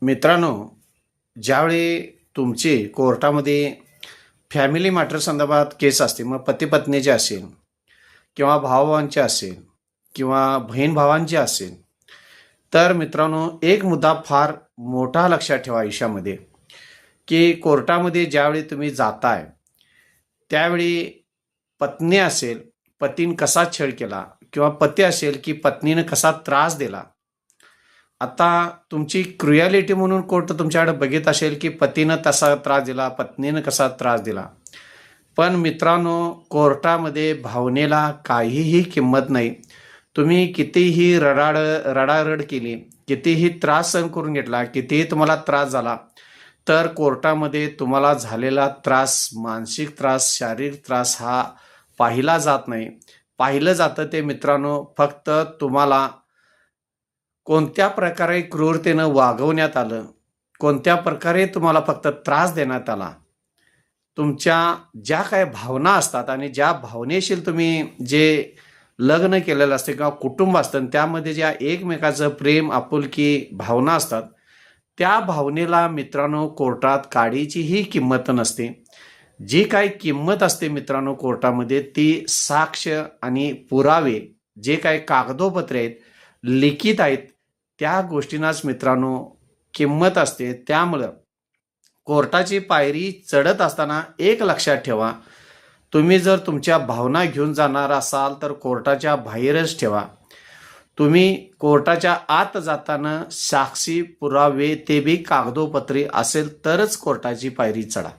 मित्रांनो, ज्यावेळी तुमची कोर्टामध्ये फॅमिली मॅटर संदर्भात केस असते, मग पती पत्नीची असेल किंवा भावांची असेल किंवा बहीण भावांची असेल, तर मित्रांनो एक मुद्दा फार मोठा लक्षात ठेवा आयुष्यामध्ये, की कोर्टामध्ये ज्यावेळी तुम्ही जाताय त्यावेळी पत्नी असेल, पतीने कसा छळ केला किंवा पती असेल की पत्नीने कसा त्रास दिला. आता तुमची क्रुएलिटी म्हणून कोर्ट तुमच्याकडे बघत असेल की पतीनं तसा त्रास दिला, पत्नीनं कसा त्रास दिला. पण मित्रांनो, कोर्टामध्ये भावनेला काहीही किंमत नाही. तुम्ही कितीही रडारड केली, कितीही त्रास सहन करून घेतला, कितीही तुम्हाला त्रास झाला, तर कोर्टामध्ये तुम्हाला झालेला त्रास, मानसिक त्रास, शारीरिक त्रास हा पाहिला जात नाही. पाहिलं जातं ते मित्रांनो फक्त तुम्हाला कोणत्या प्रकारे क्रूरतेनं वागवण्यात आलं, कोणत्या प्रकारे तुम्हाला फक्त त्रास देण्यात आला. तुमच्या ज्या काही भावना असतात आणि ज्या भावनेशील तुम्ही जे लग्न केलेलं असते किंवा कुटुंब असतं, त्यामध्ये ज्या एकमेकाचं प्रेम, आपुलकी भावना असतात, त्या भावनेला मित्रांनो कोर्टात काडीचीही किंमत नसते. जी काही किंमत असते मित्रांनो कोर्टामध्ये, ती साक्ष आणि पुरावे, जे काही कागदोपत्रे आहेत, लिखित आहेत, त्या गोष्टींनाच मित्रांनो किंमत असते. त्यामुळं कोर्टाची पायरी चढत असताना एक लक्षात ठेवा, तुम्ही जर तुमच्या भावना घेऊन जाणार असाल तर कोर्टाच्या बाहेरच ठेवा. तुम्ही कोर्टाच्या आत जाताना साक्षी, पुरावे, ते बी कागदोपत्री असेल तरच कोर्टाची पायरी चढा.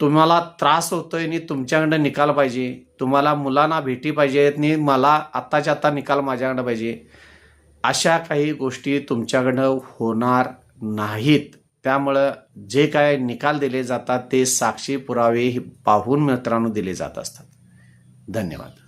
तुम्हाला त्रास होतोय आणि तुमच्याकडं निकाल पाहिजे, तुम्हाला मुलांना भेटी पाहिजेत आणि मला आत्ताच्या आत्ता निकाल माझ्याकडं पाहिजे, अशा काही गोष्टी तुमच्याकडं होणार नाहीत. त्यामुळं जे काय निकाल दिले जातात ते साक्षी, पुरावे पाहून मित्रांनो दिले जात असतात. धन्यवाद.